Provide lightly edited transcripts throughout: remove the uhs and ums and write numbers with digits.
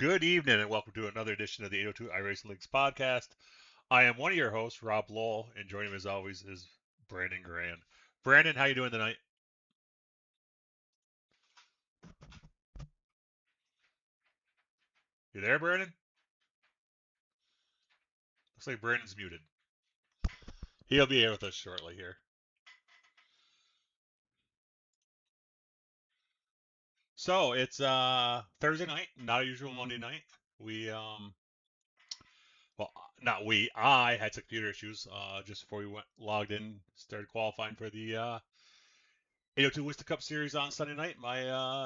Good evening and welcome to another edition of the 802 Iracing Leagues podcast. I am one of your hosts, Rob Lowell, and joining me as always is Brandon Garrand. Brandon, how you doing tonight? You there, Brandon? Looks like Brandon's muted. He'll be here with us shortly here. So it's Thursday night, not a usual Monday night. We well, not we. I had some computer issues just before we went logged in, started qualifying for the 802 Winston Cup series on Sunday night. My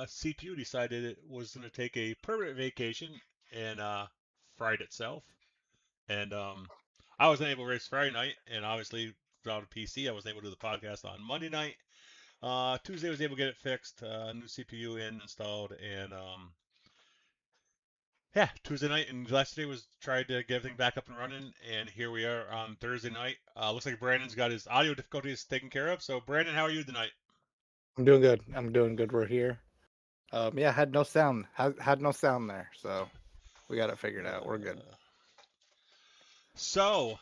CPU decided it was going to take a permanent vacation and fried itself. And I wasn't able to race Friday night, and obviously without a PC, I wasn't able to do the podcast on Monday night. Tuesday I was able to get it fixed, new CPU installed, and yeah, Tuesday night and yesterday was tried to get everything back up and running, and here we are on Thursday night. Looks like Brandon's got his audio difficulties taken care of. So Brandon, how are you tonight? I'm doing good. We're here. Yeah, had no sound. Had no sound there, so we got it figured out. We're good. So,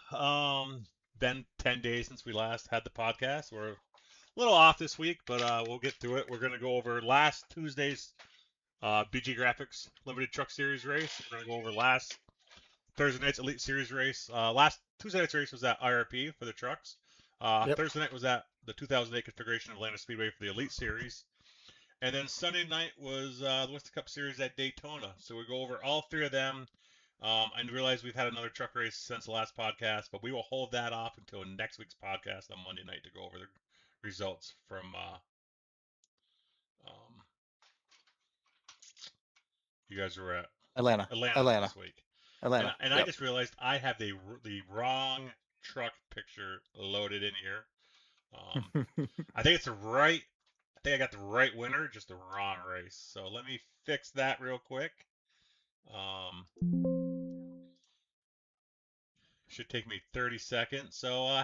been 10 days since we last had the podcast. We're a little off this week, but we'll get through it. We're going to go over last Tuesday's BG Graphix Limited Truck Series race. We're going to go over last Thursday night's Elite Series race. Last Tuesday night's race was at IRP for the trucks. Yep. Thursday night was at the 2008 configuration of Atlanta Speedway for the Elite Series. And then Sunday night was the Winston Cup Series at Daytona. So we go over all three of them. I realize we've had another truck race since the last podcast, but we will hold that off until next week's podcast on Monday night to go over the results from um, you guys were at Atlanta. Atlanta Atlanta. last week. And, Atlanta. and I Yep. just realized I have the wrong truck picture loaded in here. I think it's the right. I think I got the right winner, just the wrong race. So let me fix that real quick. Um, should take me 30 seconds. So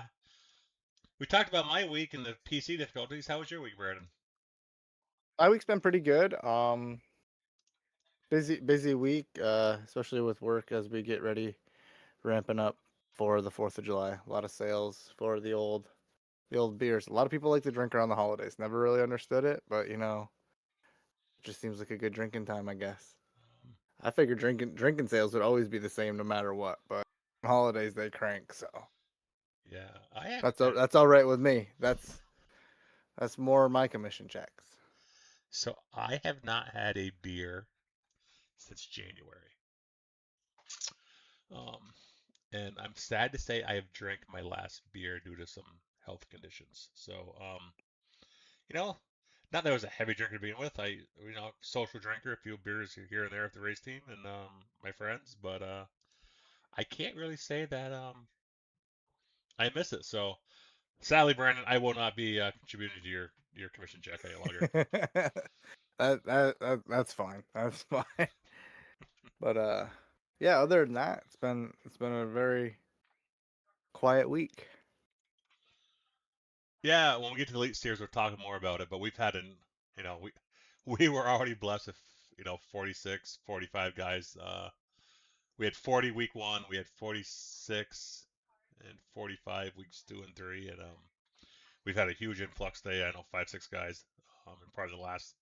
we talked about my week and the PC difficulties. How was your week, Brandon? My week's been pretty good. Busy week, especially with work as we get ready, ramping up for the 4th of July. A lot of sales for the old beers. A lot of people like to drink around the holidays. Never really understood it, but it just seems like a good drinking time, I guess. I figured drinking sales would always be the same no matter what, but on holidays they crank, so Yeah, I have. that's all right with me. That's more my commission checks. So I have not had a beer since January. Um, and I'm sad to say I have drank my last beer due to some health conditions. So, you know, not that I was a heavy drinker to begin with. Social drinker, a few beers here and there with the race team and my friends, but I can't really say that I miss it. So, sadly, Brandon, I will not be contributing to your commission check any longer. That's fine. That's fine. But yeah, other than that, it's been a very quiet week. Yeah, when we get to the late series, we'll talk more about it. But we've had you know, we were already blessed with 46, 45 guys. We had 40 week one, we had 46 and 45 weeks two and three, and we've had a huge influx today. I know 5, 6 guys. And probably the last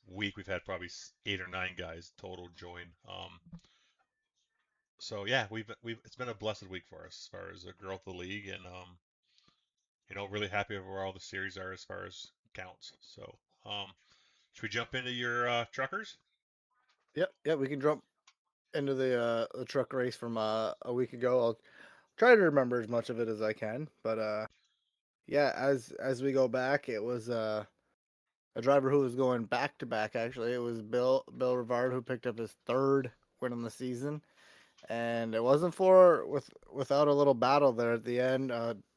week we've had probably 8 or 9 guys total join. So yeah, we've it's been a blessed week for us as far as the growth of the league, and really happy with where all the series are as far as counts. So, should we jump into your truckers? Yep. We can jump into the truck race from a week ago. I'll try to remember as much of it as I can, but yeah, as we go back, it was a driver who was going back to back. Actually, it was Bill Rivard who picked up his third win on the season, and it wasn't without a little battle there at the end.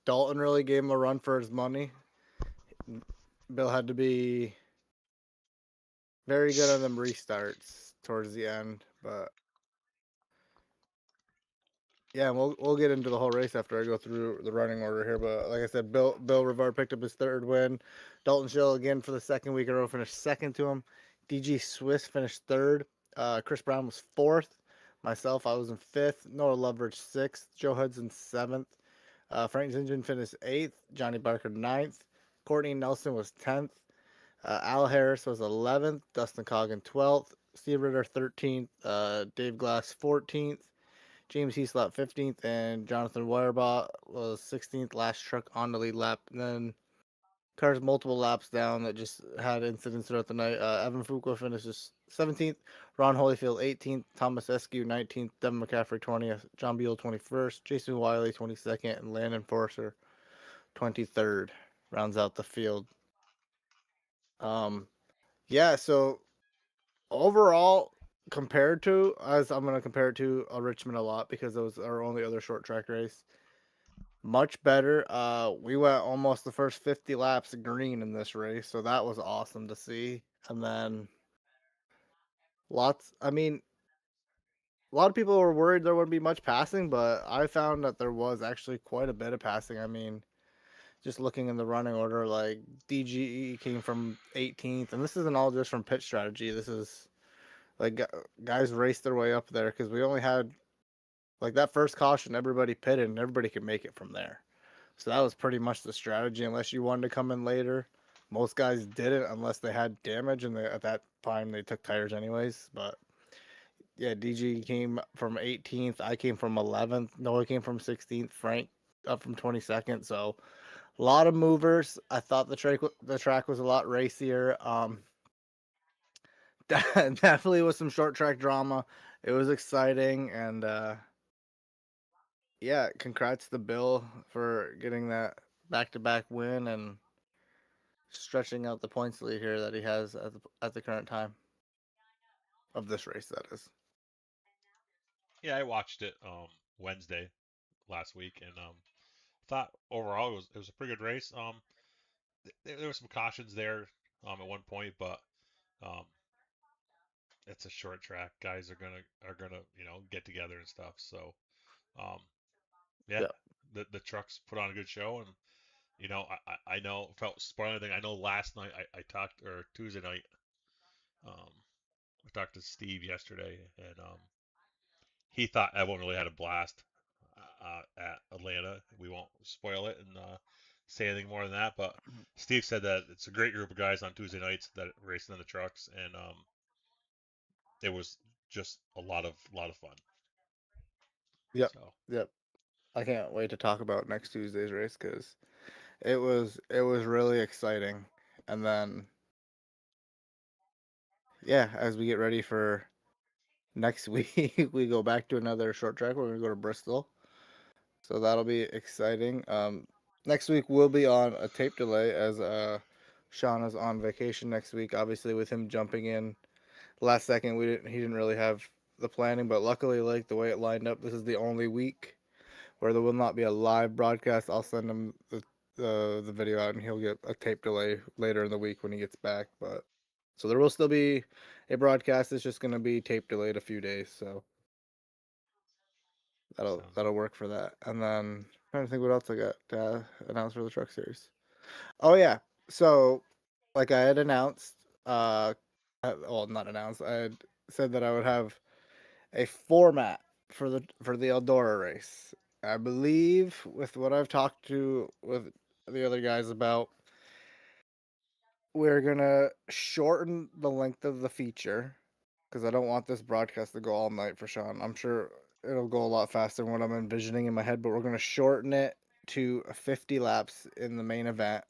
Dalton really gave him a run for his money. Bill had to be very good on them restarts towards the end, but yeah, we'll get into the whole race after I go through the running order here. But like I said, Bill Rivard picked up his third win. Dalton Schill again for the second week in a row finished second to him. DG Swiss finished third. Chris Brown was fourth. Myself, I was in fifth. Noah Loveridge sixth. Joe Hudson seventh. Frank Zinjan finished eighth. Johnny Barker ninth. Courtney Nelson was 10th. Al Harris was 11th. Dustin Coggin 12th. Steve Ritter 13th. Dave Glass 14th. James Heaslop 15th. And Jonathan Weyerbaugh was 16th. Last truck on the lead lap. And then cars multiple laps down that just had incidents throughout the night. Evan Fuqua finishes 17th. Ron Holyfield 18th. Thomas Eskew 19th. Devin McCaffrey 20th. John Beal 21st. Jason Wiley 22nd. And Landon Forcer 23rd. Rounds out the field. Yeah, so overall, compared to, as I'm going to compare it to a Richmond a lot because it was our only other short track race, much better. We went almost the first 50 laps green in this race, so that was awesome to see. And then I mean, a lot of people were worried there wouldn't be much passing, but I found that there was actually quite a bit of passing. I mean, just looking in the running order, like DGE came from 18th, and this isn't all just from pit strategy. This is like guys raced their way up there because we only had like that first caution, everybody pitted, and everybody could make it from there. So that was pretty much the strategy. Unless you wanted to come in later, most guys didn't unless they had damage, and at that time they took tires anyways. But yeah, DG came from 18th. I came from 11th. Noah came from 16th. Frank up from 22nd. So a lot of movers. I thought the track was a lot racier. Definitely was some short track drama. It was exciting, and yeah, congrats to Bill for getting that back-to-back win and stretching out the points lead here that he has at the current time of this race. That is. Yeah, I watched it Wednesday last week, and thought overall it was a pretty good race. There were some cautions there at one point, but um, it's a short track. Guys are gonna get together and stuff. So um, yeah, Yeah. the trucks put on a good show, and I know felt spoiling thing. I know last night I talked or Tuesday night um, I talked to Steve yesterday, and he thought everyone really had a blast at Atlanta. We won't spoil it and say anything more than that, but Steve said that it's a great group of guys on Tuesday nights that racing in the trucks, and it was just a lot of fun. Yep. So Yep. I can't wait to talk about next Tuesday's race because it was really exciting. And then yeah, as we get ready for next week, we go back to another short track. We're gonna go to Bristol, so that'll be exciting. Next week we'll be on a tape delay as Sean is on vacation next week. Obviously, with him jumping in last second, he didn't really have the planning, but luckily, like the way it lined up, this is the only week where there will not be a live broadcast. I'll send him the video out, and he'll get a tape delay later in the week when he gets back. But so there will still be a broadcast. It's just going to be tape delayed a few days, so that'll sounds that'll good. work for that. And then I'm trying to think what else I got to announce for the truck series. Oh yeah, so like I had announced, well not announced. I had said that I would have a format for the Eldora race. I believe with what I've talked to with the other guys about, we're gonna shorten the length of the feature because I don't want this broadcast to go all night for Sean. I'm sure it'll go a lot faster than what I'm envisioning in my head, but we're gonna shorten it to 50 laps in the main event,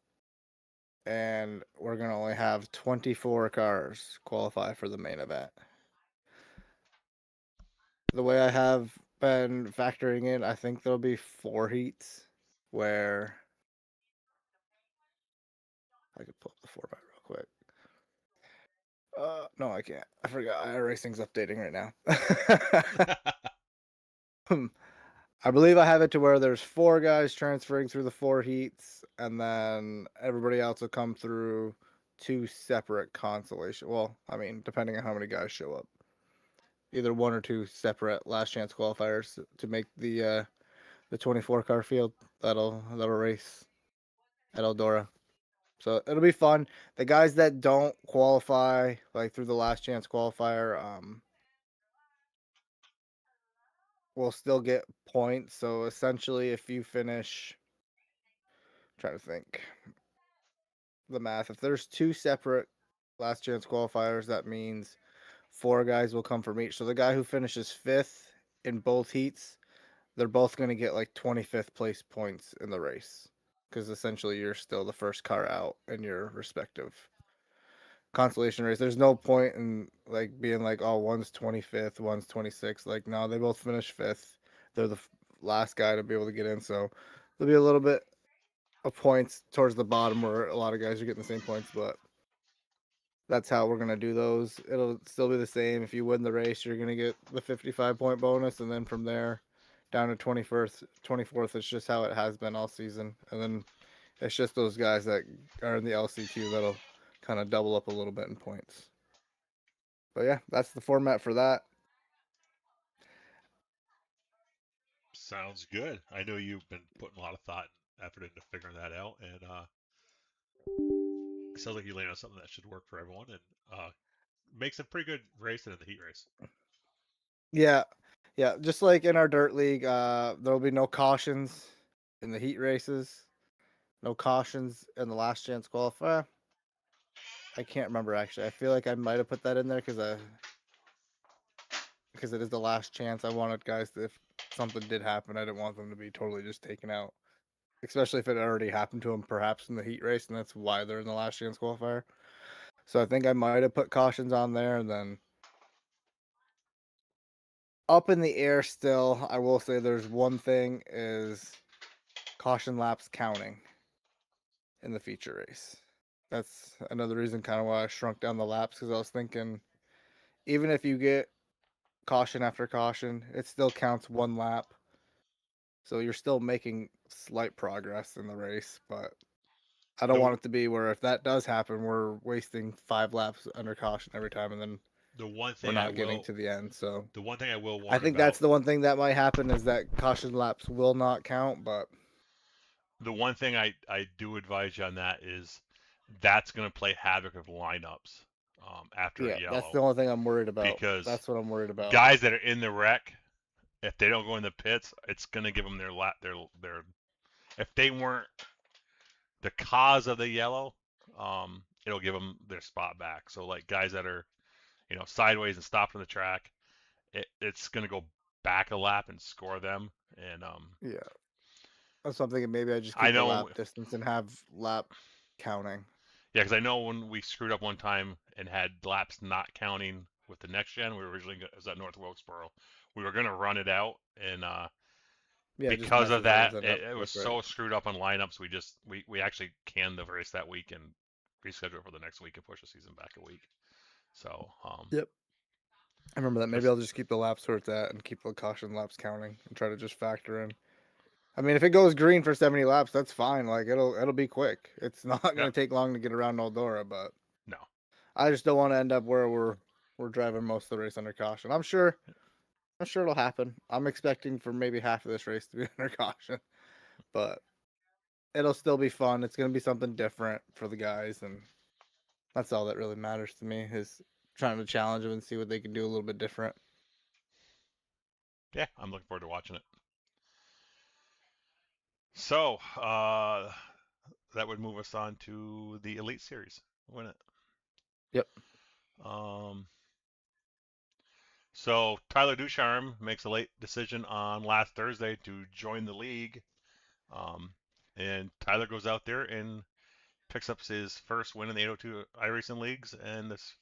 and we're gonna only have 24 cars qualify for the main event. The way I have been factoring in, I think there'll be 4 heats where I could pull up the format real quick. No, I can't. I forgot. Iracing's updating right now. I believe I have it to where there's 4 guys transferring through the 4 heats, and then everybody else will come through 2 separate consolation. Well, I mean, depending on how many guys show up, either 1 or 2 separate last chance qualifiers to make the 24 car field that'll race at Eldora. So it'll be fun. The guys that don't qualify like through the last chance qualifier, will still get points. So essentially, if you finish, I'm trying to think the math, if there's 2 separate last chance qualifiers, that means 4 guys will come from each. So the guy who finishes 5th in both heats, they're both going to get like 25th place points in the race, because essentially you're still the first car out in your respective consolation race. There's no point in like being like, oh, one's 25th, one's 26th. Like, no, they both finish 5th. They're the last guy to be able to get in. So there'll be a little bit of points towards the bottom where a lot of guys are getting the same points, but that's how we're gonna do those. It'll still be the same. If you win the race, you're gonna get the 55-point bonus, and then from there down to 21st, 24th. It's just how it has been all season. And then it's just those guys that are in the LCQ that'll kind of double up a little bit in points. But yeah, that's the format for that. Sounds good. I know you've been putting a lot of thought and effort into figuring that out, and it sounds like you landed on something that should work for everyone, and makes a pretty good race in the heat race. Yeah, yeah. Just like in our dirt league, there will be no cautions in the heat races, no cautions in the last chance qualifier. I can't remember actually. I feel like I might have put that in there because it is the last chance. I wanted guys to, if something did happen, I didn't want them to be totally just taken out, especially if it already happened to them perhaps in the heat race, and that's why they're in the last chance qualifier. So I think I might have put cautions on there, and then up in the air still, I will say there's one thing is caution laps counting in the feature race. That's another reason kind of why I shrunk down the laps, because I was thinking even if you get caution after caution, it still counts 1 lap. So you're still making slight progress in the race, but I don't want it to be where if that does happen, we're wasting 5 laps under caution every time, and then The one we're thing not getting to the end. So the one thing I will I warn think about, that's the one thing that might happen, is that caution laps will not count. But the one thing I do advise you on that is that's going to play havoc with lineups after a yeah, that's yellow, the only thing I'm worried about. because That's what I'm worried about. guys that are in the wreck, if they don't go in the pits, it's going to give them their lap, their if they weren't the cause of the yellow, it'll give them their spot back. So like guys that are, sideways and stopped on the track, it's going to go back a lap and score them. And Yeah, that's something. Maybe I just I keep the know, lap distance and have lap counting. yeah, because I know when we screwed up one time and had laps not counting with the next gen, we were originally it was at North Wilkesboro. We were going to run it out, and Yeah, it just because of messes that, everything up it was quick, right? so screwed up on lineups. We actually canned the race that week and rescheduled it for the next week and push the season back a week. So Yep. I remember that. Maybe there's I'll just keep the laps where it's at and keep the caution laps counting and try to just factor in. I mean, if it goes green for 70 laps, that's fine. Like it'll be quick. It's not yeah, gonna take long to get around Eldora, but no, I just don't want to end up where we're driving most of the race under caution. I'm sure it'll happen. I'm expecting for maybe half of this race to be under caution, but it'll still be fun. It's gonna be something different for the guys, and that's all that really matters to me, is trying to challenge them and see what they can do a little bit different. yeah, I'm looking forward to watching it. So that would move us on to the Elite Series, wouldn't Yep. it? So Tyler Ducharme makes a late decision on last Thursday to join the league, and Tyler goes out there and picks up his first win in the 802 Iracing leagues and this,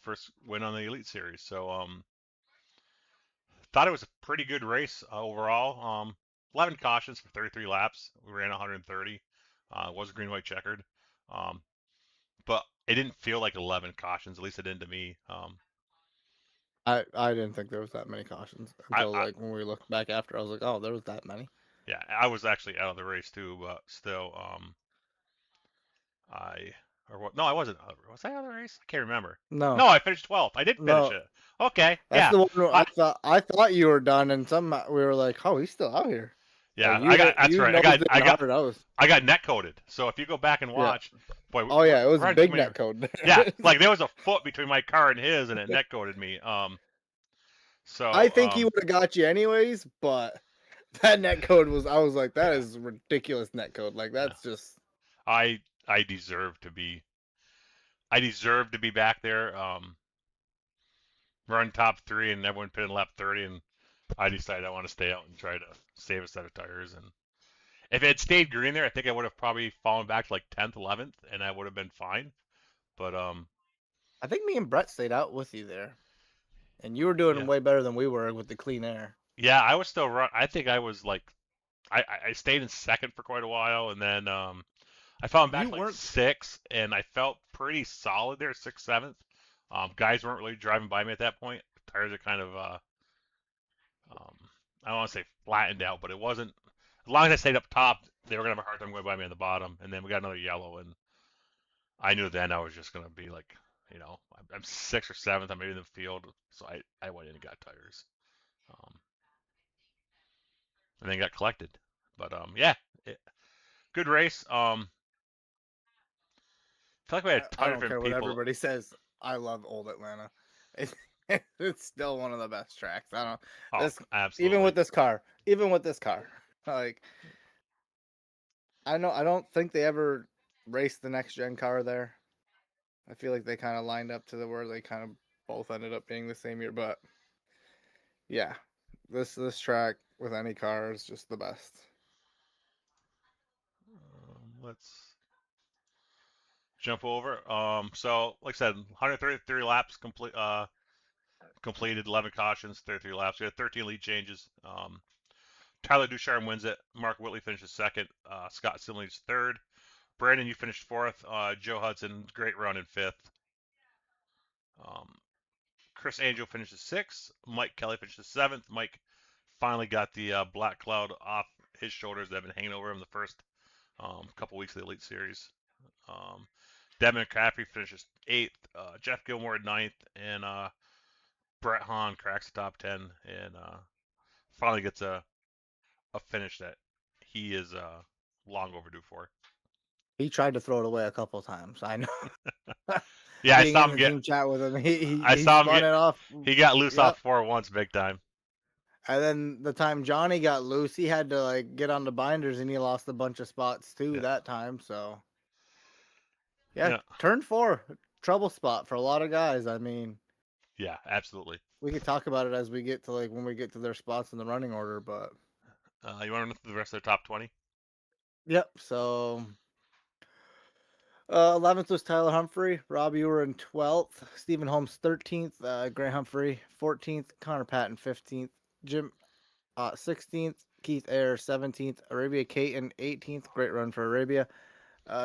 first win on the Elite Series. So thought it was a pretty good race overall. 11 cautions for 33 laps. We ran 130. It was green white checkered, but it didn't feel like 11 cautions. At least it didn't to me. I didn't think there was that many cautions I, until I like when we looked back after. I was like, oh, there was that many. yeah, I was actually out of the race too, but still, or what? No, I wasn't. Was I out of the race? I can't remember. No, No, I finished 12th. I did finish no, it. Okay, that's yeah. the one where I, I thought you were done, and some we were like, oh, he's still out here. Like Yeah, I got. That's you right. nosed in hard. I was I got net coded. So if you go back and yeah. watch, boy, Oh yeah, it was a right big between net code. yeah, like there was a foot between my car and his, and it net coded me. So I think he would have got you anyways, but that net code was, I was like, that yeah, is ridiculous net code. Like, yeah. that's just, I I deserve to be back there. Run top three, and everyone put in lap 30, and I decided I want to stay out and try to save a set of tires. And if it had stayed green there, I think I would have probably fallen back to like 10th, 11th, and I would have been fine. But I think me and Brett stayed out with you there. And you were doing yeah, way better than we were with the clean air. yeah, I was still run. I think I was like I stayed in second for quite a while, and then I found You back like weren't. sixth, and I felt pretty solid there, sixth, seventh. Guys weren't really driving by me at that point. Tires are kind of um, I don't want to say flattened out, but it wasn't. As long as I stayed up top, they were gonna have a hard time going by me on the bottom. And then we got another yellow, and I knew then I was just gonna be like, I'm sixth or seventh. I'm maybe in the field, so I went in and got tires, um, and then got collected. But yeah, it, good race. I feel like we had a I ton of don't different care what people. everybody says. I love old Atlanta. It's, it's still one of the best tracks. I don't Oh, this even absolutely. with this car, even with this car. Like, I don't think they ever raced the next gen car there. I feel like they kind of lined up to the where they kind of both ended up being the same year. But yeah, this track with any car is just the best. Let's jump over. So like I said, 133 laps completed, 11 cautions, 33 laps. We had 13 lead changes. Tyler Ducharme wins it. Mark Whitley finishes second. Scott Simley's third. Brandon, you finished fourth. Joe Hudson, great run in fifth. Um, Chris Angel finishes sixth. Mike Kelly finishes seventh. Mike finally got the black cloud off his shoulders that have been hanging over him the first couple weeks of the Elite Series. Um, Devin McCaffrey finishes eighth. Jeff Gilmore ninth, and Brett Hahn cracks the top 10 and finally gets a finish that he is long overdue for. He tried to throw it away a couple times. I know. Yeah, I Being saw in him the get. team chat with him, I he saw him spun get. it off. He got loose Yep. off four once, big time. And then the time Johnny got loose, he had to like get on the binders and he lost a bunch of spots too Yeah, that time. So yeah, yeah, turn four, trouble spot for a lot of guys. I mean, yeah, absolutely. we could talk about it as we get to like when we get to their spots in the running order, but You want to run through the rest of the top 20? yep. So 11th was Tyler Humphrey. Rob, you were in 12th. Stephen Holmes 13th. Grant Humphrey 14th. Connor Patton 15th. Jim 16th. Keith Ayer 17th. Arabia Caton 18th. Great run for Arabia.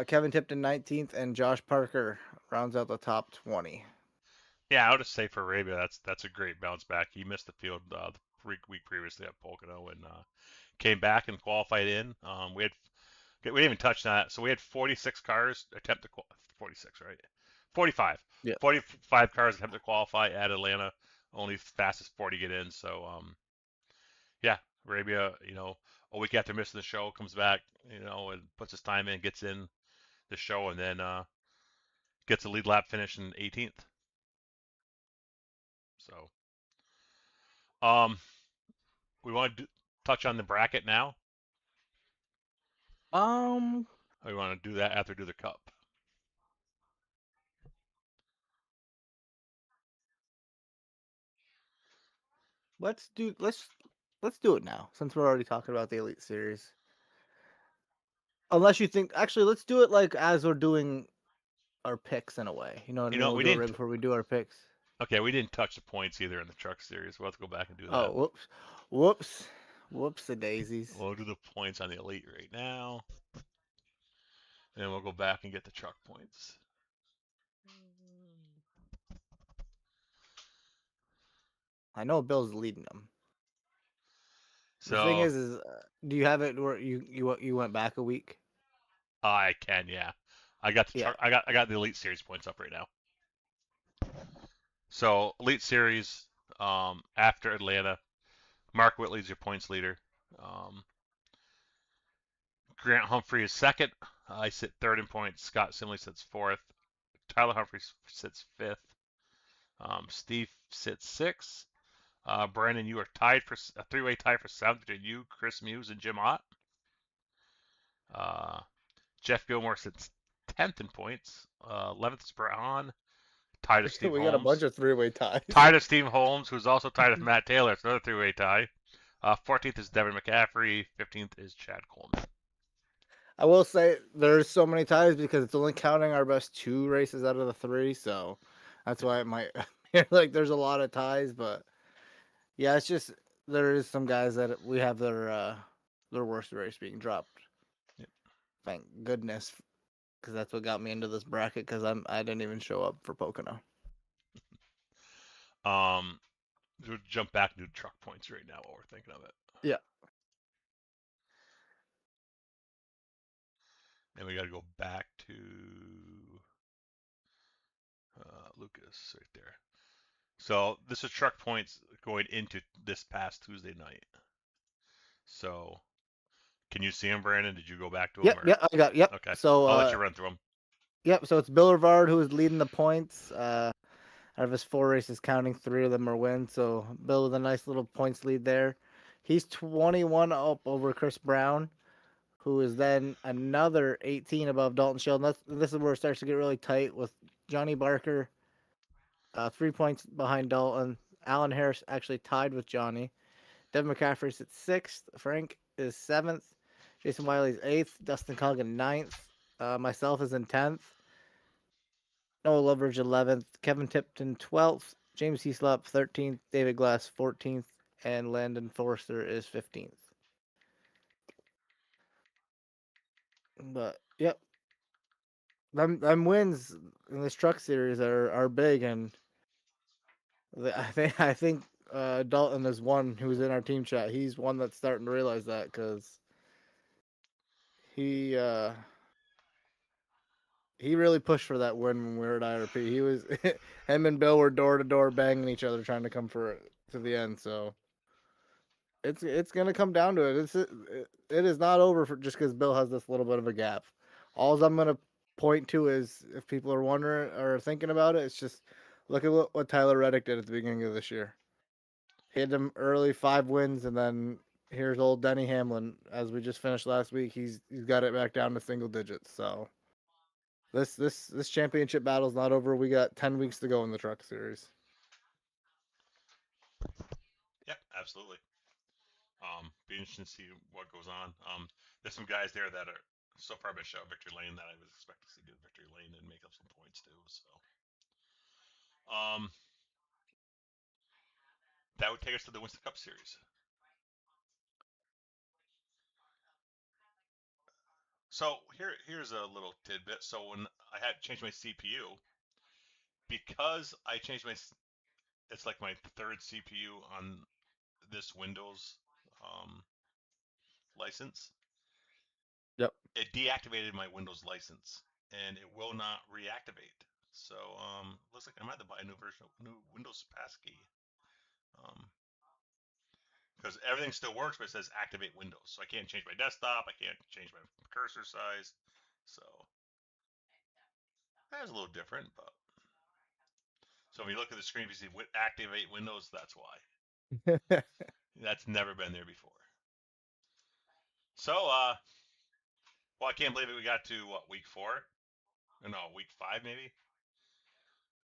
Kevin Tipton 19th. And Josh Parker rounds out the top 20. Yeah, I would just say for Arabia, that's a great bounce back. He missed the field the week previously at Pocono and came back and qualified in. We didn't even touch that. So we had 46 cars attempt to 46, right? 45. Yeah. 45 cars attempt to qualify at Atlanta. Only fastest 40 get in. So yeah, Arabia, a week after missing the show, comes back, and puts his time in, gets in the show, and then gets a lead lap finish in 18th. So we want to touch on the bracket now. Um, Or we want to do that after do the cup. let's do it now since we're already talking about the Elite Series. Unless you think, actually, let's do it like as we're doing our picks in a way. You know what I mean? We'll We do it didn't. right before we do our picks. Okay, we didn't touch the points either in the truck series. We'll have to go back and do Oh, that. whoops, the daisies. We'll do the points on the elite right now, and then we'll go back and get the truck points. I know Bill's leading them. The thing So is do you have it where you went back a week? I can, yeah. I got the Yeah. truck. I got the elite series points up right now. So elite series, after Atlanta, Mark Whitley's your points leader. Grant Humphrey is second. I sit third in points. Scott Simley sits fourth. Tyler Humphrey sits fifth. Steve sits sixth. Brandon, you are tied for a three-way tie for seventh between you, Chris Muse, and Jim Ott. Jeff Gilmore sits 10th in points. 11th is Braun, tied to Steve We got a bunch Holmes. of three-way ties. Tied to Steve Holmes, who's also tied with Matt Taylor. It's another three-way tie. 14th is Devin McCaffrey. 15th is Chad Coleman. I will say there's so many ties because it's only counting our best two races out of the three, so that's why it might like there's a lot of ties, but yeah, it's just there is some guys that we have their worst race being dropped. Yep. Thank goodness, because that's what got me into this bracket. Because I didn't even show up for Pocono. We'll jump back to truck points right now while we're thinking of it. Yeah. And we got to go back to Lucas right there. So this is truck points going into this past Tuesday night. So can you see him, Brandon? Did you go back to him? Yep. I got. Yep. Okay. So I'll let you run through them. Yep. So it's Bill Rivard who is leading the points. Out of his 4 races, counting 3 of them are wins. So Bill with a nice little points lead there. He's 21 up over Chris Brown, who is then another 18 above Dalton Sheldon. This is where it starts to get really tight with Johnny Barker 3 points behind Dalton. Alan Harris actually tied with Johnny. Devin McCaffrey's at 6th. Frank is 7th. Jason Wiley's 8th. Dustin Coggin 9th. Myself is in 10th. Noah Loveridge 11th. Kevin Tipton 12th. James Heaslop 13th. David Glass 14th. And Landon Forster is 15th. But, yep. Them wins in this truck series are big, and I think Dalton is one who's in our team chat. He's one that's starting to realize that because he really pushed for that win when we were at IRP. He was him and Bill were door to door banging each other trying to come for it to the end. So it's gonna come down to it. It is not over for just because Bill has this little bit of a gap. All I'm gonna point to is if people are wondering or thinking about it, it's just look at what Tyler Reddick did at the beginning of this year. Hit him early 5 wins, and then here's old Denny Hamlin. As we just finished last week, he's got it back down to single digits. So this championship battle's not over. We got 10 weeks to go in the truck series. Yep, absolutely. Be interesting to see what goes on. There's some guys there that are so far been shown victory lane that I would expect to see good victory lane and make up some points too. So, that would take us to the Winston Cup series. So here's a little tidbit. So when I had changed my CPU, because I changed it's like my third CPU on this Windows license. Yep. It deactivated my Windows license, and it will not reactivate. So looks like I might have to buy a new Windows passkey. Because everything still works, but it says activate Windows. So I can't change my desktop. I can't change my cursor size. So that's a little different, but so when you look at the screen, if you see activate Windows, that's why. That's never been there before. So, well, I can't believe it. We got to what, week 4? Or no, week 5 maybe.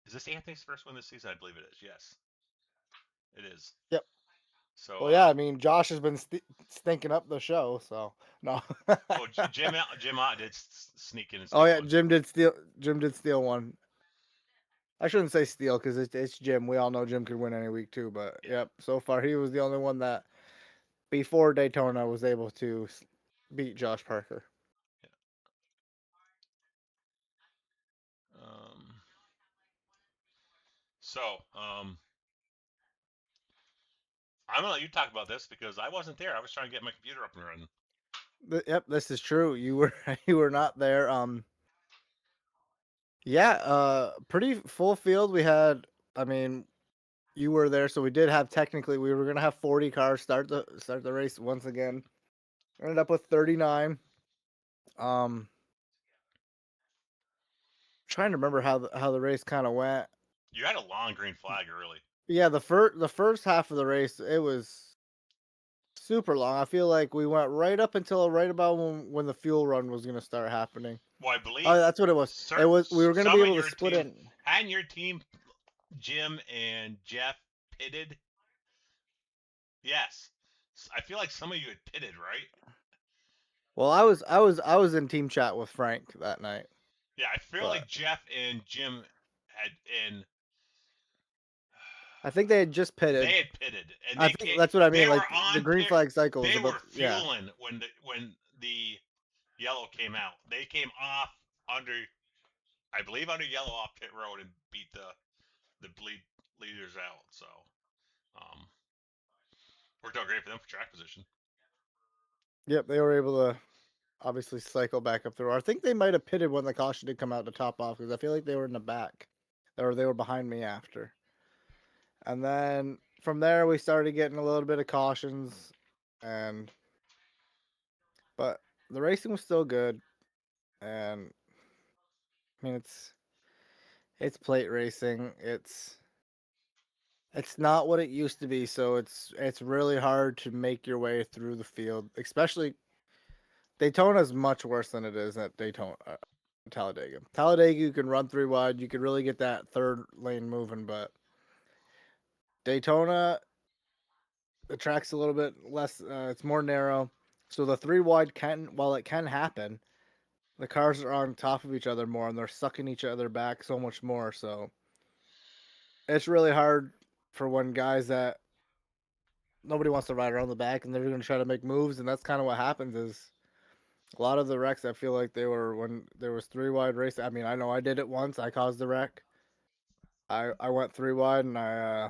Is this Anthony's first one this season? I believe it is. Yes, it is. Yep. So, well, yeah. I mean, Josh has been stinking up the show. So no. oh, Jim Ott did sneak in and steal oh yeah, one. Jim did steal one. I shouldn't say steal because it's Jim. We all know Jim could win any week too. But Yeah. yep, so far he was the only one that before Daytona was able to beat Josh Parker. Yeah. So, I'm gonna let you talk about this because I wasn't there. I was trying to get my computer up and running. Yep, this is true. You were you were not there. Yeah, pretty full field. We had. I mean, you were there, so we did have technically we were gonna have 40 cars start the race once again. Ended up with 39. Trying to remember how the race kind of went. You had a long green flag early. Yeah, the first half of the race, it was super long. I feel like we went right up until right about when the fuel run was gonna start happening. Well, I Oh, believe that's what it was. It was we were gonna be some of able to your split team, it. and your team, Jim and Jeff pitted. Yes, I feel like some of you had pitted, right? Well, I was in team chat with Frank that night, Yeah, I feel like but Jeff and Jim had, and I think they had just pitted. they had pitted, and I think that's what I they mean. were Like the on green pit. flag cycle was They about were yeah. fueling when the yellow came out. They came off under, I believe, under yellow off pit road and beat the bleed leaders out. So um, worked out great for them for track position. Yep, they were able to obviously cycle back up the road. I think they might have pitted when the caution did come out to top off because I feel like they were in the back, or they were behind me after. And then from there we started getting a little bit of cautions, and but the racing was still good. And I mean it's plate racing. It's not what it used to be, so it's really hard to make your way through the field, especially Daytona is much worse than it is at Daytona. Talladega. Talladega, you can run 3 wide. You could really get that third lane moving, but Daytona, the track's a little bit less. It's more narrow, so the 3 wide while it can happen, the cars are on top of each other more, and they're sucking each other back so much more. So it's really hard for when guys that nobody wants to ride around the back, and they're going to try to make moves, and that's kind of what happens. Is a lot of the wrecks, I feel like they were when there was 3 wide race. I mean, I know I did it once. I caused the wreck. I went 3 wide and I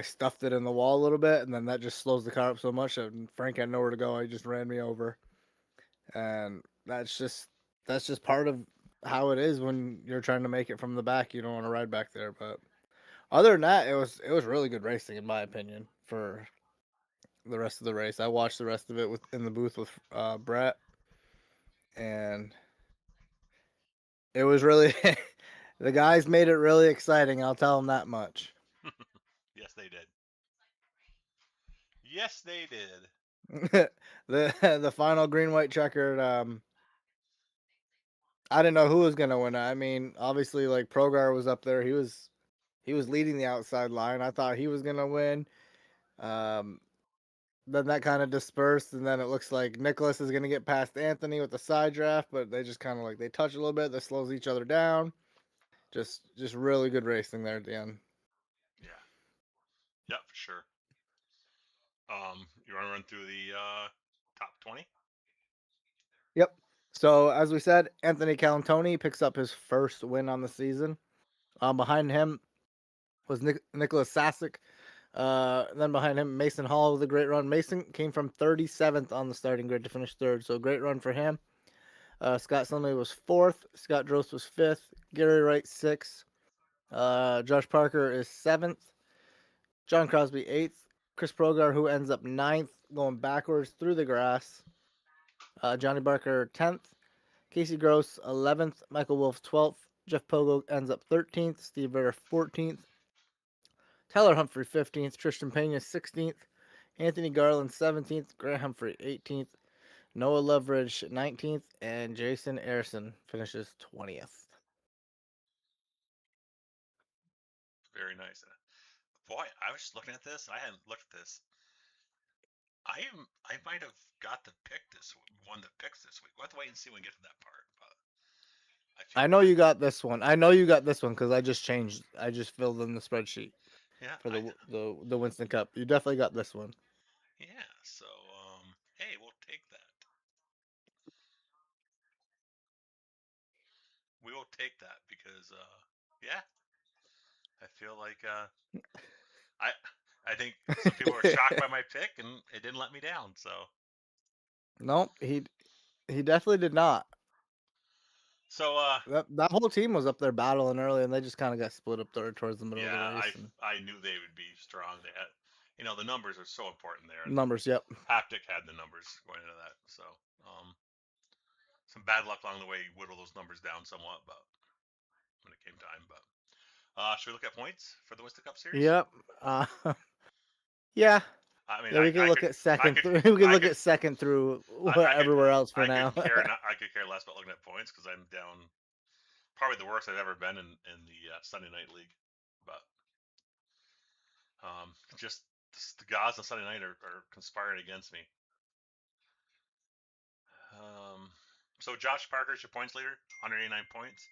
stuffed it in the wall a little bit, and then that just slows the car up so much. And Frank had nowhere to go. He just ran me over, and that's just part of how it is when you're trying to make it from the back. You don't want to ride back there. But other than that, it was really good racing in my opinion for the rest of the race. I watched the rest of it in the booth with Brett, and it was really the guys made it really exciting. I'll tell them that much. Yes, they did. Yes, they did. The final green white checkered. I didn't know who was gonna win. I mean, obviously, like Progar was up there. He was leading the outside line. I thought he was gonna win. Um, then that kind of dispersed, and then it looks like Nicholas is gonna get past Anthony with the side draft, but they just kind of like they touch a little bit. That slows each other down. Just really good racing there at the end. Yeah, yeah, for sure. You want to run through the top 20? Yep. So as we said, Anthony Calantoni picks up his first win on the season. Behind him was Nicholas Sasic. Then behind him, Mason Hall with a great run. Mason came from 37th on the starting grid to finish third, so great run for him. Scott Slimley was fourth. Scott Drost was fifth. Gary Wright sixth. Josh Parker is seventh. John Crosby eighth. Chris Progar, who ends up ninth, going backwards through the grass. Johnny Barker 10th. Casey Gross 11th. Micheal Woolf 12th. Jeff Pogo ends up 13th. Steve Ritter 14th. Tyler Humphrey 15th, Tristan Pena 16th, Anthony Garland 17th, Grant Humphrey 18th, Noah Loveridge 19th, and Jason Iracing finishes 20th. Very nice. Boy, I was just looking at this. I hadn't looked at this. I might have got the pick this one that picks this week. We'll have to wait and see when we get to that part. But I feel I know bad. you got this one. I know you got this one because I just changed. I just filled in the spreadsheet Yeah, for the Winston Cup. You definitely got this one. yeah. So hey, we'll take that. We will take that because yeah, I feel like I I think some people were shocked by my pick and it didn't let me down. So No, he definitely did not. so That whole team was up there battling early, and they just kind of got split up there towards the middle of the yeah, race. And I knew they would be strong. They had, the numbers are so important there, and numbers, yep. Haptic had the numbers going into that. So some bad luck along the way whittled those numbers down somewhat, but when it came time, but Should we look at points for the Winston Cup series? Yep. Yeah. I mean, Yeah, we can I look could, at I second. could, We can I look could, at second through I could, everywhere else for I could now. care not. I could care less about looking at points because I'm down, probably the worst I've ever been in the Sunday night league. But just the gods on Sunday night are conspiring against me. So Josh Parker's your points leader, 189 points.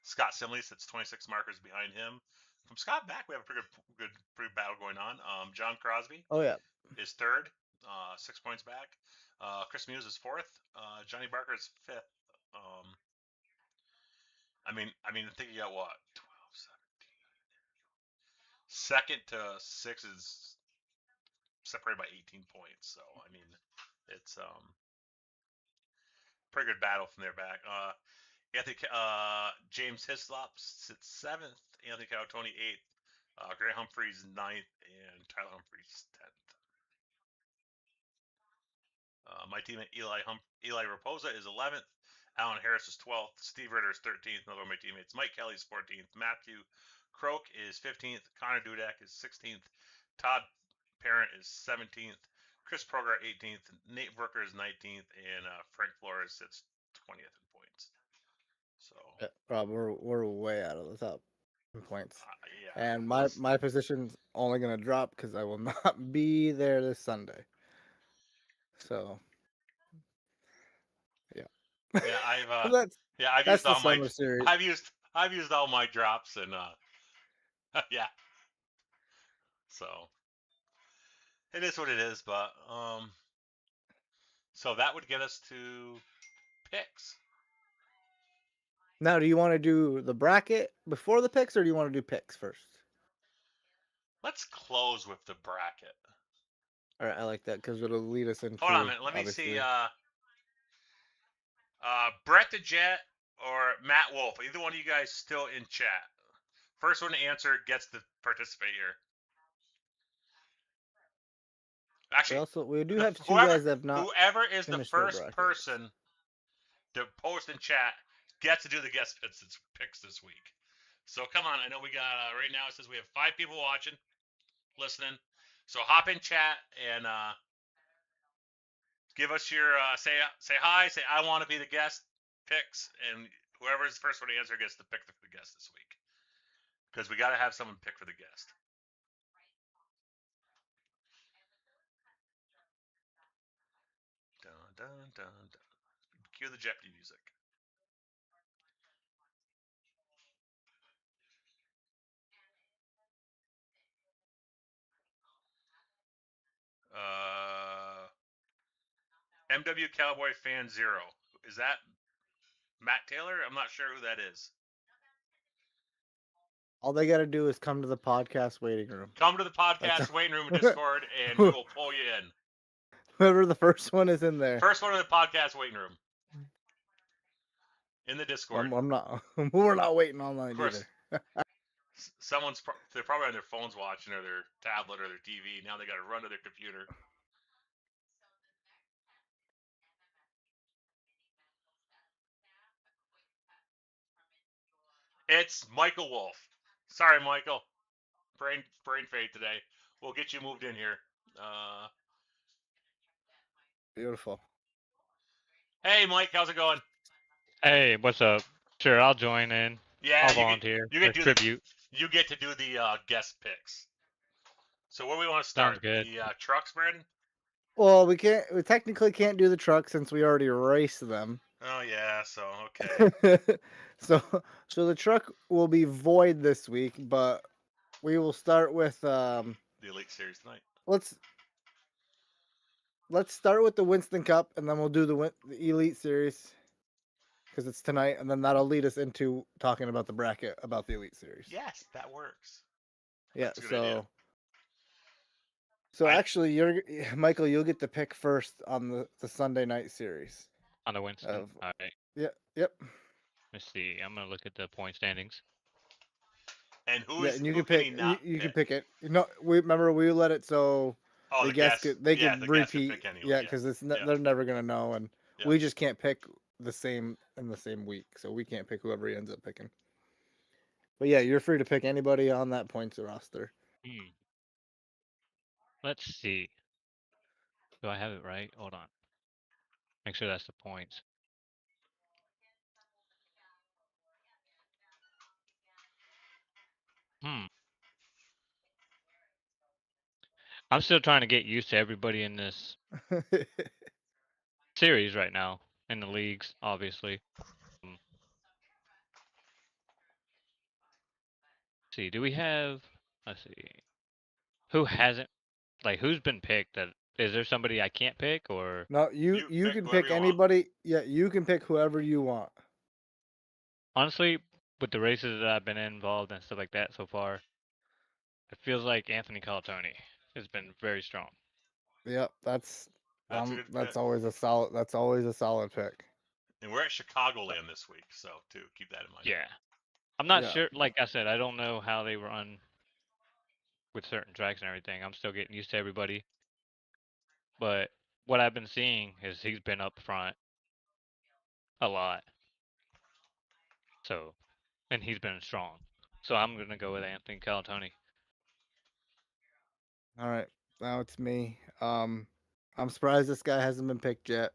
Scott Simley sits 26 markers behind him. From Scott back, we have a pretty battle going on. John Crosby Oh yeah. is third, 6 points back. Chris Muse is fourth. Johnny Barker is fifth. I mean, I think you got what? 12, 17. Second to six is separated by 18 points. So I mean, it's pretty good battle from there back. James Hislop sits seventh. Anthony Cautoni eighth. Grant Humphreys ninth, and Tyler Humphreys 10th. My teammate Eli Raposa is 11th. Alan Harris is 12th. Steve Ritter is 13th. Another one of my teammates. Mike Kelly is 14th. Matthew Croak is 15th. Connor Dudak is 16th. Todd Parent is 17th. Chris Progar 18th. Nate Brooker is 19th, and Frank Flores sits 20th in points. So, Yeah, Rob, we're way out of the top in points. yeah. And my position's only gonna drop because I will not be there this Sunday. So yeah. Yeah, that's I've that's used the all my summer series. I've used all my drops, and yeah. So it is what it is, but so that would get us to picks. Now, do you want to do the bracket before the picks, or do you want to do picks first? Let's close with the bracket. All right, I like that because it'll lead us into. Hold on a minute. Let me obviously. see. Brett the Jet or Matt Wolf. Either one of you guys still in chat. First one to answer gets to participate here. Actually, we do have two guys that have not. Whoever is the finished first their brackets. person to post in chat gets to do the guest picks this week. So come on, I know we got right now it says we have 5 people watching, listening. So hop in chat and give us your say hi, say I want to be the guest picks, and whoever's the first one to answer gets to pick the guest this week. Because we got to have someone pick for the guest. Dun, dun, dun, dun. Cue the Jeopardy music. MW Cowboy Fan 0. Is that Matt Taylor? I'm not sure who that is. All they got to do is come to the podcast waiting room. Come to the podcast waiting room in Discord, and we will pull you in. Whoever the first one is in there. First one in the podcast waiting room. In the Discord. I'm not. We're not waiting online of course, either. They're probably on their phones watching, or their tablet, or their TV. Now they got to run to their computer. It's Micheal Woolf. Sorry, Michael. Brain fade today. We'll get you moved in here. Beautiful. Hey, Mike, how's it going? Hey, what's up? Sure, I'll join in. Yeah, I'll volunteer. You get to tribute. You get to do the guest picks. So where do we want to start? Sounds good. The trucks, Brandon? Well, we technically can't do the truck since we already raced them. Oh yeah, so okay. so the truck will be void this week, but we will start with the Elite Series tonight. Let's start with the Winston Cup, and then we'll do the Elite Series because it's tonight, and then that'll lead us into talking about the bracket about the Elite Series. Yes, that works. Yeah, actually, Michael, you'll get to pick first on the Sunday night series. On the Winston. All right. Yep. Let's see. I'm gonna look at the point standings. And you can pick. You can pick it. We let it so the guests could repeat. Anyway, because they're never gonna know, and we just can't pick the same in the same week, so we can't pick whoever he ends up picking. But yeah, you're free to pick anybody on that points roster. Hmm. Let's see. Do I have it right? Hold on. Make sure that's the points. Hmm. I'm still trying to get used to everybody in this series right now in the leagues, obviously. See, do we have? Let's see. Who hasn't? Like, who's been picked? That is there somebody I can't pick or? No, You you pick can whoever pick you want. anybody. Yeah, you can pick whoever you want. Honestly, with the races that I've been involved and stuff like that so far, it feels like Anthony Calatoni has been very strong. Yep, that's a good pick. that's always a solid. That's always a solid pick. And we're at Chicagoland this week, so too keep that in mind. Yeah. I'm not Yeah. sure. Like I said, I don't know how they run with certain tracks and everything. I'm still getting used to everybody. But what I've been seeing is he's been up front a lot. So, and he's been strong. So I'm going to go with Anthony Calatoni. All right, now it's me. I'm surprised this guy hasn't been picked yet.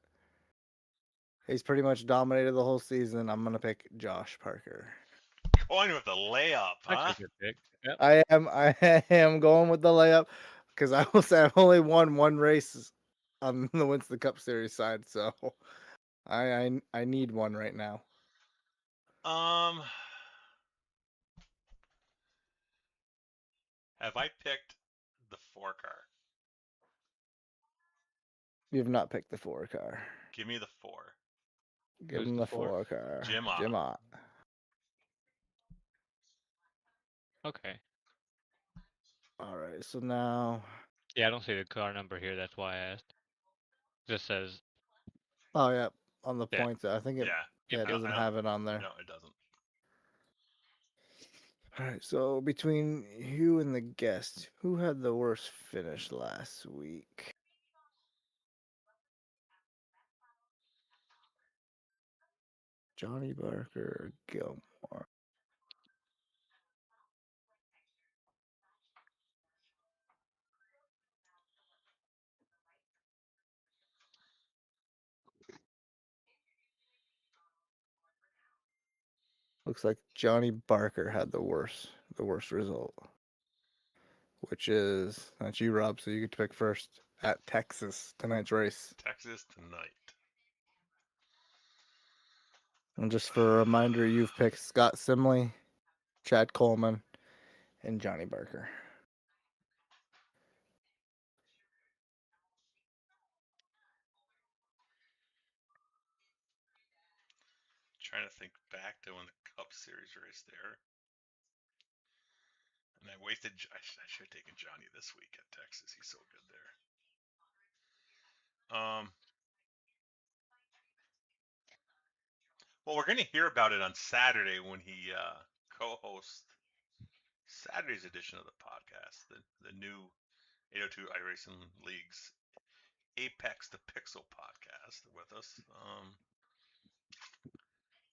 He's pretty much dominated the whole season. I'm gonna pick Josh Parker. Going with the layup, That's huh? a good pick. Yep. I am going with the layup because I will say I've only won one race on the Winston Cup Series side, so I need one right now. Have I picked the 4 car? You have not picked the 4 car. Give me the 4. Give Who's him the the four? 4 car. Jim Ott. Jim Ott. Okay. All right, so now. Yeah, I don't see the car number here. That's why I asked. Just says, Oh yeah, on the yeah. points. I think it. Yeah. Yeah, it doesn't have it on there. No, it doesn't. All right, so between you and the guest, who had the worst finish last week? Johnny Barker or Gilmore? Looks like Johnny Barker had the worst result, which is that's you, Rob. So you get to pick first at Texas tonight's race. Texas tonight. And just for a reminder, you've picked Scott Simley, Chad Coleman, and Johnny Barker. Trying to think back to when the Cup Series race there. And I wasted. I should have taken Johnny this week at Texas. He's so good there. Well, we're going to hear about it on Saturday when he co-hosts Saturday's edition of the podcast, the new 802 iRacing League's Apex to Pixel podcast with us.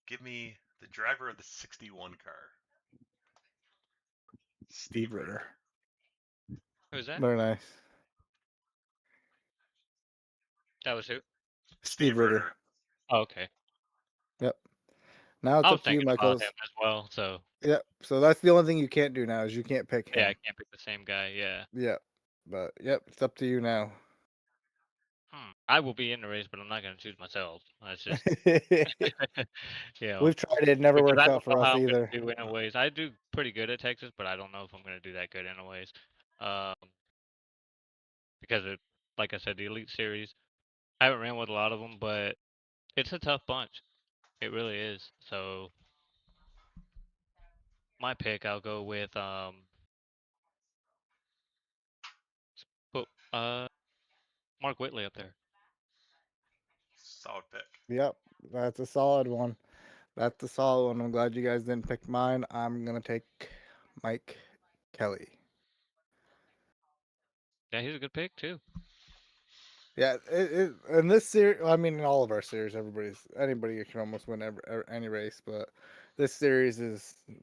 Give me the driver of the 61 car. Steve Ritter. Who's that? Very nice. That was who? Steve Ritter. Oh, okay. Yep. Now it's I was up to you, thinking about Michaels. him as well. So Yep. So that's the only thing you can't do now is you can't pick him. yeah, I can't pick the same guy. Yeah. Yep. But yep, it's up to you now. I will be in the race, but I'm not going to choose myself. That's just, We've tried it; never because works I out don't for know us how I'm going either. to do anyways. I do pretty good at Texas, but I don't know if I'm going to do that good anyways. Because it, like I said, the Elite Series, I haven't ran with a lot of them, but it's a tough bunch. It really is. So my pick, I'll go with put Mark Whitley up there. Solid pick. Yep, that's a solid one. That's a solid one. I'm glad you guys didn't pick mine. I'm gonna take Mike Kelly. Yeah, he's a good pick too. Yeah, in this series, I mean, in all of our series, anybody can almost win any race, but this series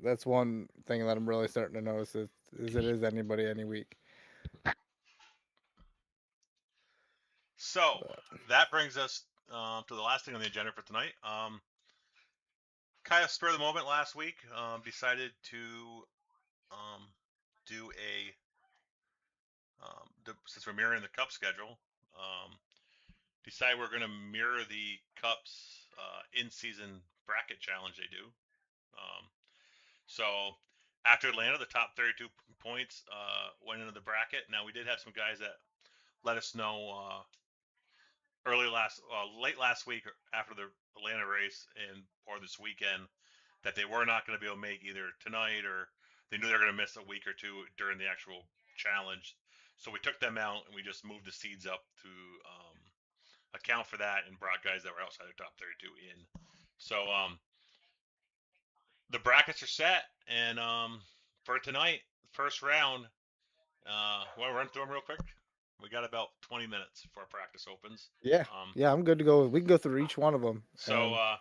that's one thing that I'm really starting to notice is it is anybody any week. So that brings us to the last thing on the agenda for tonight. Kind of spur of the moment last week, decided to do since we're mirroring the Cup schedule, decide we're going to mirror the Cup's in-season bracket challenge they do. So after Atlanta, the top 32 points went into the bracket. Now we did have some guys that let us know late last week after the Atlanta race or this weekend that they were not going to be able to make either tonight, or they knew they were going to miss a week or two during the actual challenge. So we took them out and we just moved the seeds up to account for that and brought guys that were outside the top 32 in. So the brackets are set, and for tonight, first round, want to run through them real quick? We got about 20 minutes before practice opens. Yeah, yeah, I'm good to go. We can go through each one of them. So, I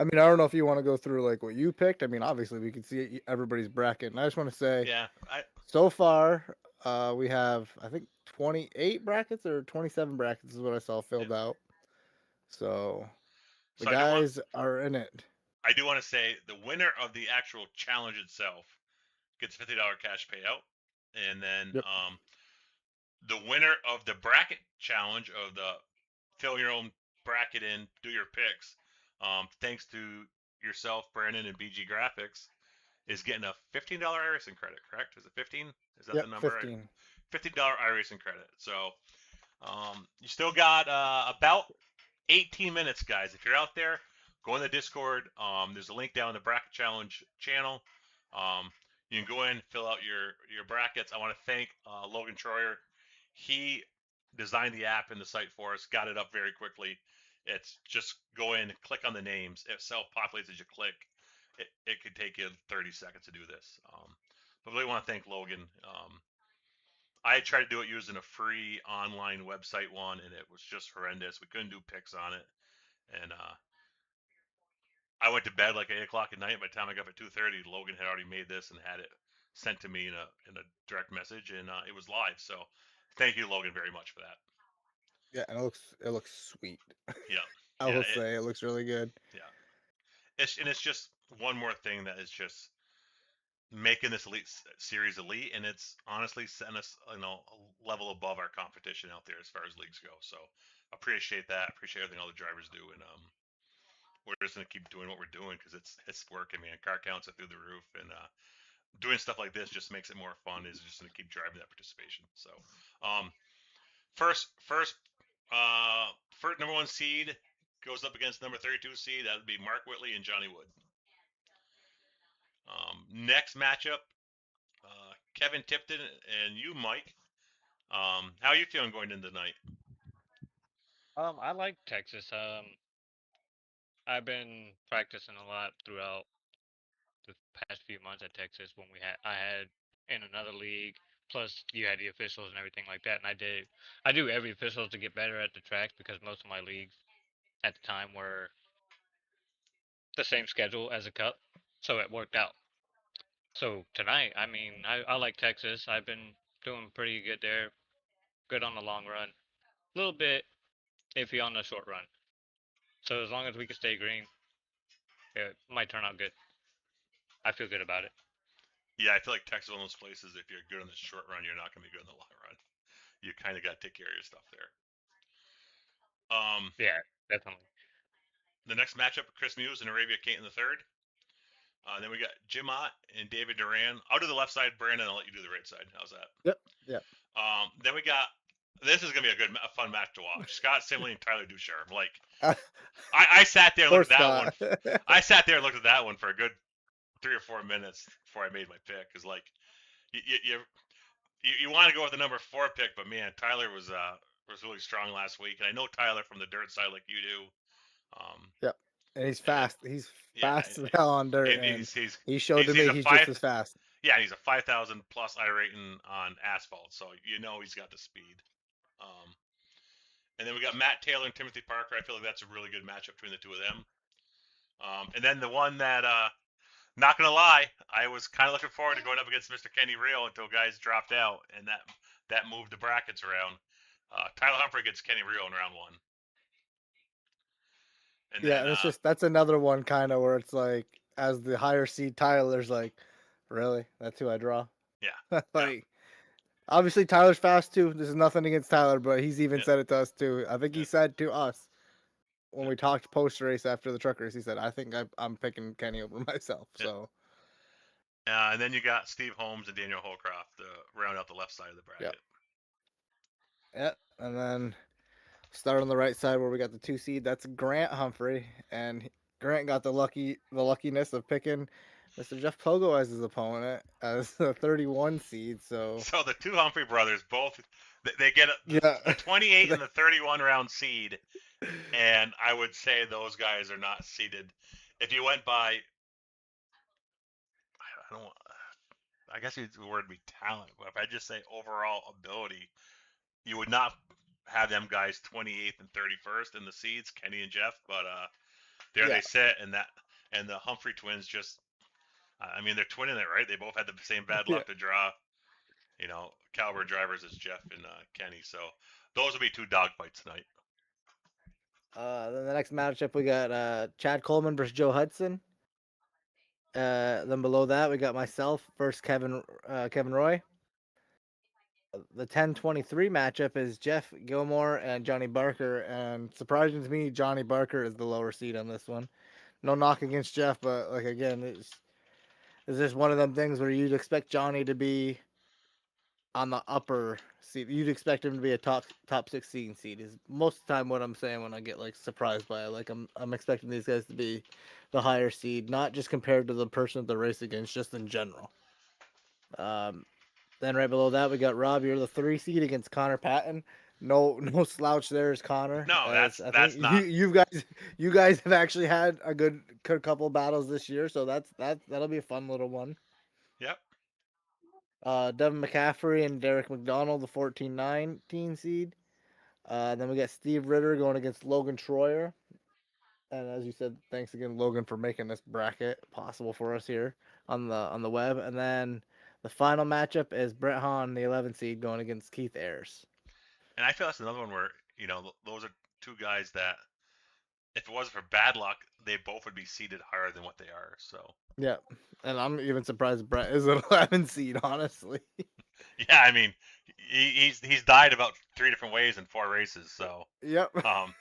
mean, I don't know if you want to go through like what you picked. I mean, obviously we can see everybody's bracket, and I just want to say, yeah, so far, we have I think 28 brackets or 27 brackets is what I saw filled out. So the guys are in it. I do want to say the winner of the actual challenge itself gets $50 cash payout, and then the winner of the bracket challenge of the fill your own bracket in, do your picks, thanks to yourself, Brandon, and BG Graphix, is getting a $15 Iracing credit. Correct? Is it 15? Is that the number? 15. $15 Iracing credit. So you still got about 18 minutes, guys. If you're out there, go in the Discord. There's a link down in the bracket challenge channel. You can go in, fill out your brackets. I want to thank Logan Troyer. He designed the app and the site for us, got it up very quickly. It's just go in, click on the names. It self-populates as you click. It could take you 30 seconds to do this. But really want to thank Logan. I tried to do it using a free online website one, and it was just horrendous. We couldn't do picks on it, and I went to bed like 8 o'clock at night. By the time I got up at 2:30, Logan had already made this and had it sent to me in a direct message, and it was live. So thank you, Logan, very much for that. Yeah, and it looks sweet. Yeah, I will say it looks really good. Yeah, it's just one more thing that is just making this elite series elite, and it's honestly setting us a level above our competition out there as far as leagues go. So appreciate that. Appreciate everything all the drivers do, and we're just gonna keep doing what we're doing because it's working, man. Car counts are through the roof, and doing stuff like this just makes it more fun. Is just gonna keep driving that participation. So first number 1 seed goes up against number 32 seed. That would be Mark Whitley and Johnny Wood. Next matchup, Kevin Tipton and you, Mike. How are you feeling going into tonight? I like Texas. I've been practicing a lot throughout the past few months at Texas when I had in another league. Plus, you had the officials and everything like that, and I do every official to get better at the tracks because most of my leagues at the time were the same schedule as a Cup, so it worked out. So tonight, I mean, I like Texas. I've been doing pretty good there. Good on the long run. A little bit iffy on the short run. So as long as we can stay green, it might turn out good. I feel good about it. Yeah, I feel like Texas is one of those places, if you're good in the short run, you're not going to be good in the long run. You kind of got to take care of your stuff there. Yeah, definitely. The next matchup, Chris Muse and Arabia Kate in the third. Then we got Jim Ott and David Duran. I'll do the left side, Brandon. I'll let you do the right side. How's that? Yep. Then we got, this is going to be a fun match to watch. Scott Simley and Tyler Ducharme. Like, I sat there and looked at that one. I sat there and looked at that one for a good 3 or 4 minutes before I made my pick. Because, like, you want to go with the number 4 pick, but man, Tyler was really strong last week, and I know Tyler from the dirt side like you do. Yep, and he's fast. He's fast as hell on dirt, and he showed to me he's just as fast. Yeah, he's a 5,000 plus I rating on asphalt, so you know he's got the speed. And then we got Matt Taylor and Timothy Parker. I feel like that's a really good matchup between the two of them. And then the one that, not gonna lie, I was kind of looking forward to going up against Mr. Kenny Real until guys dropped out, and that moved the brackets around. Tyler Humphrey gets Kenny Real in round one, and Yeah, then and it's just that's another one kind of where it's like, as the higher seed Tyler's like, really? That's who I draw? yeah, Like, obviously Tyler's fast too. This is nothing against Tyler, but he's even yeah, said it to us too. I think he yeah, said to us when yeah, we talked post race after the truck race, he said, "I think I'm picking Kenny over myself." yeah. So And then you got Steve Holmes and Daniel Holcroft to round out the left side of the yeah, bracket. yeah, and then start on the right side where we got the 2 seed. That's Grant Humphrey, and Grant got the luckiness of picking Mr. Jeff Pogo as his opponent as the 31 seed. So So the two Humphrey brothers both they get yeah, the 28 and the 31 round seed, and I would say those guys are not seeded. If you went by, I don't. I guess the word would be talent, but if I just say overall ability, you would not have them guys 28th and 31st in the seeds, Kenny and Jeff. But there yeah, they sit, and the Humphrey twins just. I mean, they're twinning it, right? They both had the same bad yeah. luck to draw. Caliber drivers as Jeff and Kenny. So those will be two dogfights tonight. Then the next matchup we got Chad Coleman versus Joe Hudson. Then below that we got myself versus Kevin Roy. The 10-23 matchup is Jeff Gilmore and Johnny Barker, and surprising to me, Johnny Barker is the lower seed on this one. No knock against Jeff, but like again, it's just one of them things where you'd expect Johnny to be on the upper seed. You'd expect him to be a top 16 seed. Is most of the time what I'm saying when I get like surprised by it. Like I'm expecting these guys to be the higher seed, not just compared to the person that they race against, just in general. Um, then right below that we got Rob. You're the 3 seed against Connor Patton. No slouch there is Connor. No, As I think that's not. you guys have actually had a good couple battles this year, so that'll be a fun little one. Yep. Devin McCaffrey and Derek McDonald, the 14-19 seed. Then we got Steve Ritter going against Logan Troyer. And as you said, thanks again, Logan, for making this bracket possible for us here on the web. And then the final matchup is Brett Hahn, the 11 seed, going against Keith Ayers. And I feel that's another one where those are two guys that if it wasn't for bad luck, they both would be seated higher than what they are. So Yeah, and I'm even surprised Brett is an 11 seed, honestly. yeah, I mean, he's died about 3 different ways in 4 races. So Yep. um,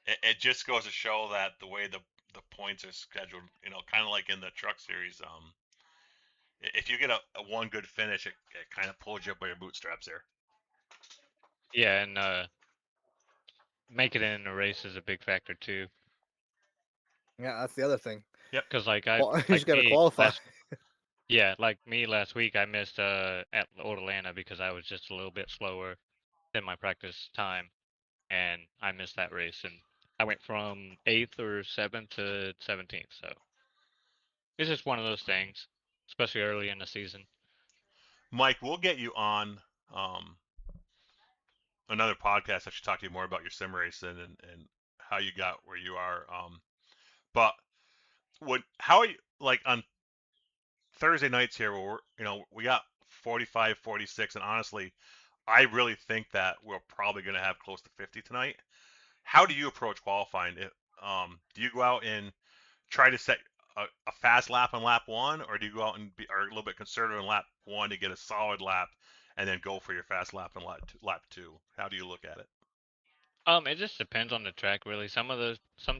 it just goes to show that the way the points are scheduled, kind of like in the truck series, if you get a one good finish, it kind of pulls you up by your bootstraps there. Yeah, and making it in the race is a big factor too. Yeah, that's the other thing. Yep. Because like You like just got to me qualify. like me last week, I missed at Old Atlanta because I was just a little bit slower than my practice time, and I missed that race, and I went from 8th or 7th to 17th. So it's just one of those things, especially early in the season. Mike, we'll get you on another podcast. I should talk to you more about your sim racing and how you got where you are. But how are you like on Thursday nights here? Where we got 45, 46, and honestly, I really think that we're probably going to have close to 50 tonight. How do you approach qualifying? Do you go out and try to set a fast lap on lap one, or do you go out and are a little bit conservative on lap one to get a solid lap, and then go for your fast lap on lap two? How do you look at it? It just depends on the track, really. Some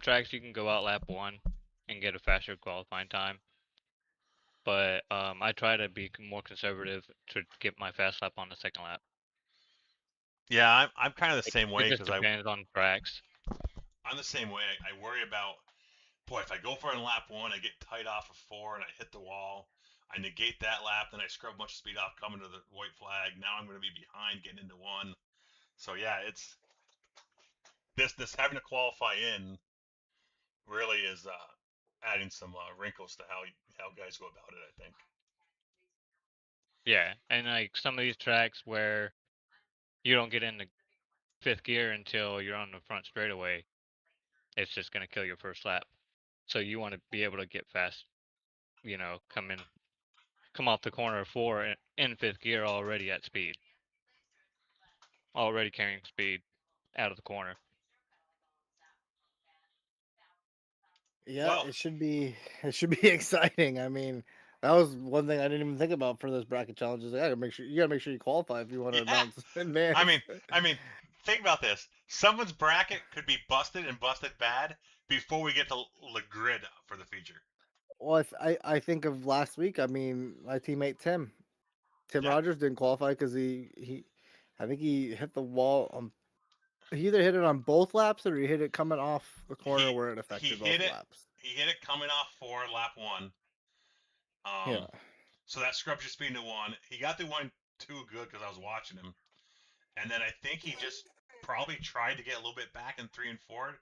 tracks you can go out lap 1 and get a faster qualifying time, but I try to be more conservative to get my fast lap on the second lap. Yeah, I'm kind of the same It way just because depends on tracks. I'm the same way. I worry about, boy, if I go for it in lap one, I get tight off of four and I hit the wall. I negate that lap, then I scrub a bunch of speed off coming to the white flag. Now I'm going to be behind getting into one. So yeah, it's this having to qualify in really is adding some wrinkles to how guys go about it, I think. Yeah, and like some of these tracks where you don't get into fifth gear until you're on the front straightaway, it's just going to kill your first lap. So you want to be able to get fast, come off the corner of 4 in fifth gear already at speed, already carrying speed out of the corner. Yeah, Well, it should be exciting. I mean, that was one thing I didn't even think about for this bracket challenge. Is like, I gotta make sure you qualify if you want to yeah. announce in advance. I mean, I mean, think about this. Someone's bracket could be busted and busted bad before we get to the grid for the feature. Well, I think of last week. I mean, my teammate Tim Yeah. Rogers didn't qualify because I think he hit the wall on. He either hit it on both laps or he hit it coming off the corner He where it he affected hit both it. laps. He hit it coming off for lap 1. Yeah, So that scrubs your speed to 1. He got the 1 too good because I was watching him, and then I think he just probably tried to get a little bit back in 3 and 4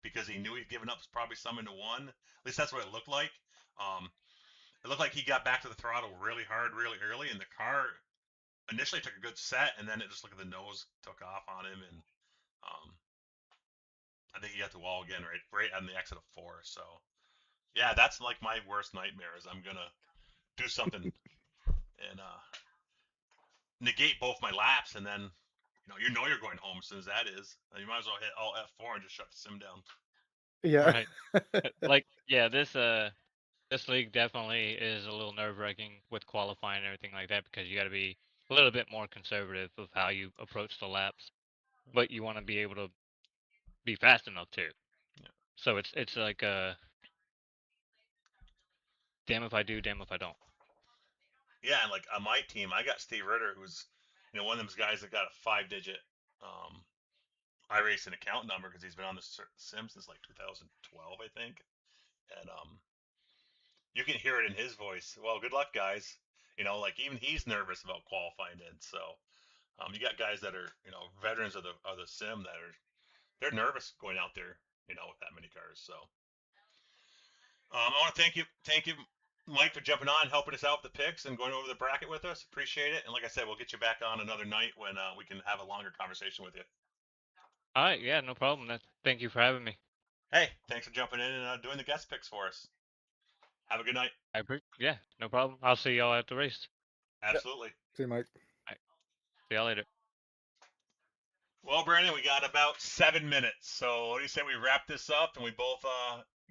because he knew he'd given up probably some into 1. At least that's what it looked like. Um, it looked like he got back to the throttle really hard, really early, and the car initially took a good set, and then it just looked like the nose took off on him, and um, I think he got the wall again right on the exit of 4. So yeah, that's like my worst nightmare is I'm gonna do something and negate both my laps, and then you're going home as soon as that is. You might as well hit all F4 and just shut the sim down. yeah. Right. Yeah, this league definitely is a little nerve-wracking with qualifying and everything like that because you got to be a little bit more conservative of how you approach the laps, but you want to be able to be fast enough too. Yeah. So it's like damn if I do, damn if I don't. Yeah, and like on my team, I got Steve Ritter, who's one of those guys that got a 5-digit Iracing account number because he's been on the sim since like 2012, I think, and you can hear it in his voice. Well, good luck, guys. Like even he's nervous about qualifying in. So you got guys that are veterans of the sim that they're nervous going out there with that many cars. So I want to thank you, Mike, for jumping on, helping us out with the picks, and going over the bracket with us. Appreciate it. And like I said, we'll get you back on another night when we can have a longer conversation with you. All right, yeah, no problem. Thank you for having me. Hey, thanks for jumping in and doing the guest picks for us. Have a good night. Yeah, no problem. I'll see y'all at the race. Absolutely. See you, Mike. All right, see y'all later. Well, Brandon, we got about 7 minutes. So what do you say we wrap this up and we both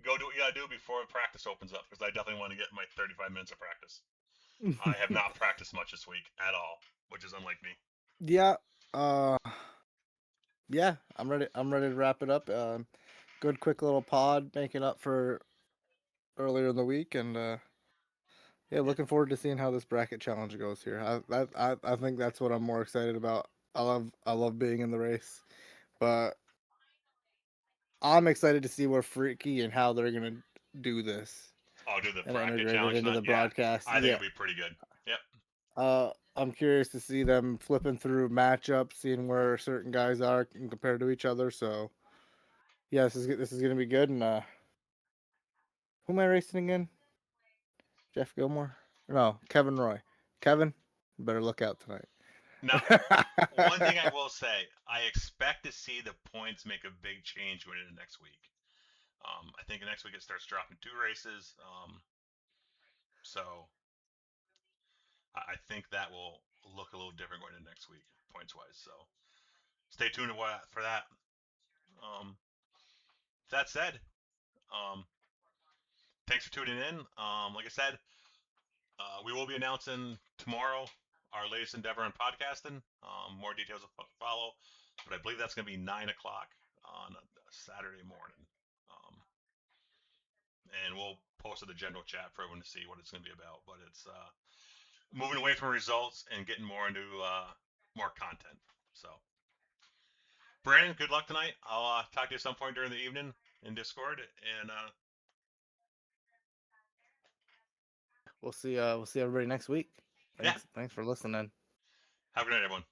go do what we got to do before practice opens up? Because I definitely want to get my 35 minutes of practice. I have not practiced much this week at all, which is unlike me. Yeah. Yeah, I'm ready. I'm ready to wrap it up. Good, quick little pod, making up for earlier in the week, and yeah, looking forward to seeing how this bracket challenge goes here. I think that's what I'm more excited about. I love being in the race, but I'm excited to see where Freaky and how they're gonna do this Oh, do the and bracket integrate it challenge into tonight? the Yeah, broadcast. I think Yeah. it'll be pretty good. Yep. I'm curious to see them flipping through matchups, seeing where certain guys are compared to each other. So, yeah, this is gonna be good. And who am I racing again? Jeff Gilmore? No, Kevin Roy. Kevin, better look out tonight. Now, one thing I will say, I expect to see the points make a big change going into next week. I think next week it starts dropping 2 races. So I think that will look a little different going into next week, points wise. So stay tuned for that. That said, um, thanks for tuning in. Like I said, we will be announcing tomorrow our latest endeavor in podcasting. More details will follow, but I believe that's going to be 9 o'clock on a Saturday morning. And we'll post to the general chat for everyone to see what it's going to be about. But it's moving away from results and getting more into more content. So, Brandon, good luck tonight. I'll talk to you at some point during the evening in Discord, and We'll see everybody next week. yeah, Thanks for listening. have a good night, everyone.